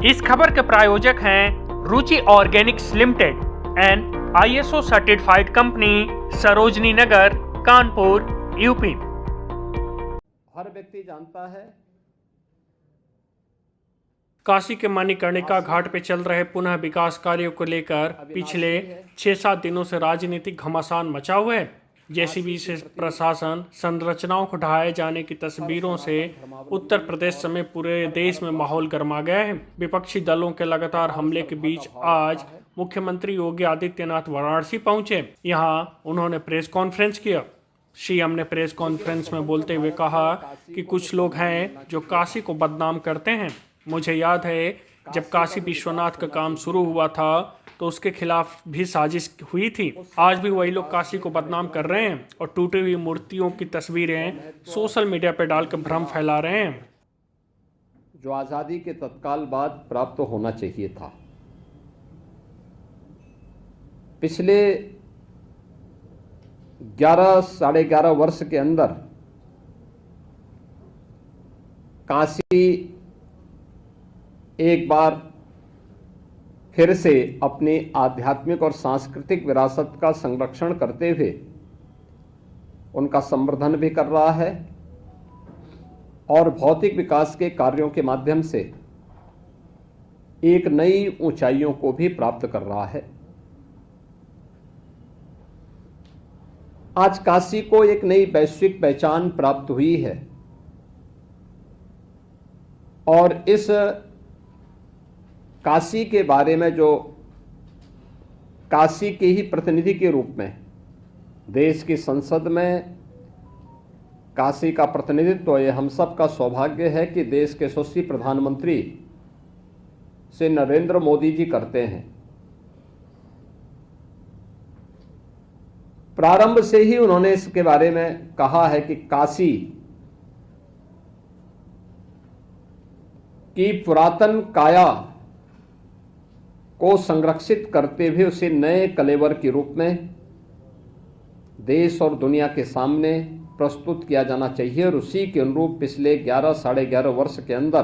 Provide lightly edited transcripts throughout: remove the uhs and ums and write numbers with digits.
इस खबर के प्रायोजक हैं Ruchi organics limited and ISO certified company, Sarojini Nagar, Kanpur, UP. हर व्यक्ति जानता है काशी के मणिकर्णिका घाट पे चल रहे पुनः विकास कार्यों को लेकर पिछले 6-7 दिनों से राजनीतिक घमासान मचा हुआ है। जेसीबी से प्रशासन संरचनाओं को ढहाए जाने की तस्वीरों से उत्तर प्रदेश समेत पूरे देश में माहौल गर्मा गया है। विपक्षी दलों के लगातार हमले के बीच आज मुख्यमंत्री योगी आदित्यनाथ वाराणसी पहुंचे। यहां उन्होंने प्रेस कॉन्फ्रेंस किया। सीएम ने प्रेस कॉन्फ्रेंस में बोलते हुए कहा कि कुछ लोग हैं जो काशी को बदनाम करते हैं। मुझे याद है जब काशी विश्वनाथ का काम शुरू हुआ था तो उसके खिलाफ भी साजिश हुई थी। आज भी वही लोग काशी को बदनाम कर रहे हैं और टूटी हुई मूर्तियों की तस्वीरें सोशल मीडिया पर डालकर भ्रम फैला रहे हैं। जो आज़ादी के तत्काल बाद प्राप्त होना चाहिए था। पिछले 11-11.5 वर्ष के अंदर काशी एक बार फिर से अपनी आध्यात्मिक और सांस्कृतिक विरासत का संरक्षण करते हुए उनका संवर्धन भी कर रहा है और भौतिक विकास के कार्यों के माध्यम से एक नई ऊंचाइयों को भी प्राप्त कर रहा है। आज काशी को एक नई वैश्विक पहचान प्राप्त हुई है और इस काशी के बारे में जो काशी के ही प्रतिनिधि के रूप में देश की संसद में काशी का प्रतिनिधित्व, ये हम सब का सौभाग्य है कि देश के यशस्वी प्रधानमंत्री श्री नरेंद्र मोदी जी करते हैं। प्रारंभ से ही उन्होंने इसके बारे में कहा है कि काशी की पुरातन काया को संरक्षित करते हुए उसे नए कलेवर के रूप में देश और दुनिया के सामने प्रस्तुत किया जाना चाहिए और उसी के अनुरूप पिछले 11-11.5 वर्ष के अंदर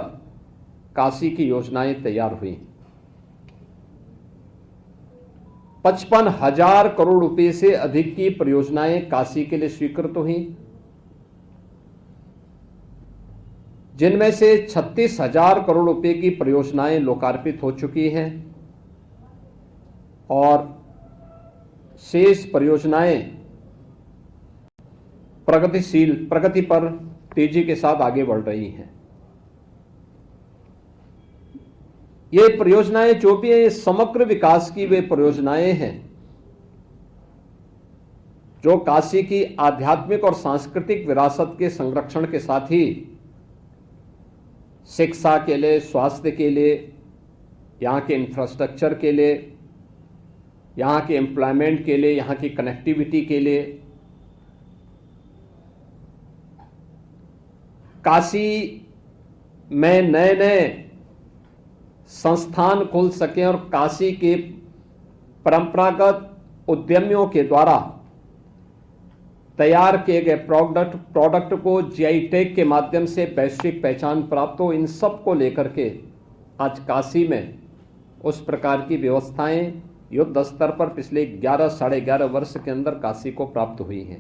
काशी की योजनाएं तैयार हुई। 55,000 करोड़ रुपए से अधिक की परियोजनाएं काशी के लिए स्वीकृत हुई, जिनमें से 36,000 करोड़ रुपए की परियोजनाएं लोकार्पित हो चुकी हैं और शेष परियोजनाएं प्रगति पर तेजी के साथ आगे बढ़ रही हैं। ये परियोजनाएं जो भी हैं, समग्र विकास की वे परियोजनाएं हैं जो काशी की आध्यात्मिक और सांस्कृतिक विरासत के संरक्षण के साथ ही शिक्षा के लिए, स्वास्थ्य के लिए, यहाँ के इंफ्रास्ट्रक्चर के लिए, यहाँ के एम्प्लॉयमेंट के लिए, यहाँ की कनेक्टिविटी के लिए, काशी में नए नए संस्थान खुल सकें और काशी के परंपरागत उद्यमियों के द्वारा तैयार किए गए प्रोडक्ट को जीआई टैग के माध्यम से वैश्विक पहचान प्राप्त हो। इन सब को लेकर के आज काशी में उस प्रकार की व्यवस्थाएं युद्ध स्तर पर पिछले 11-11.5 वर्ष के अंदर काशी को प्राप्त हुई हैं।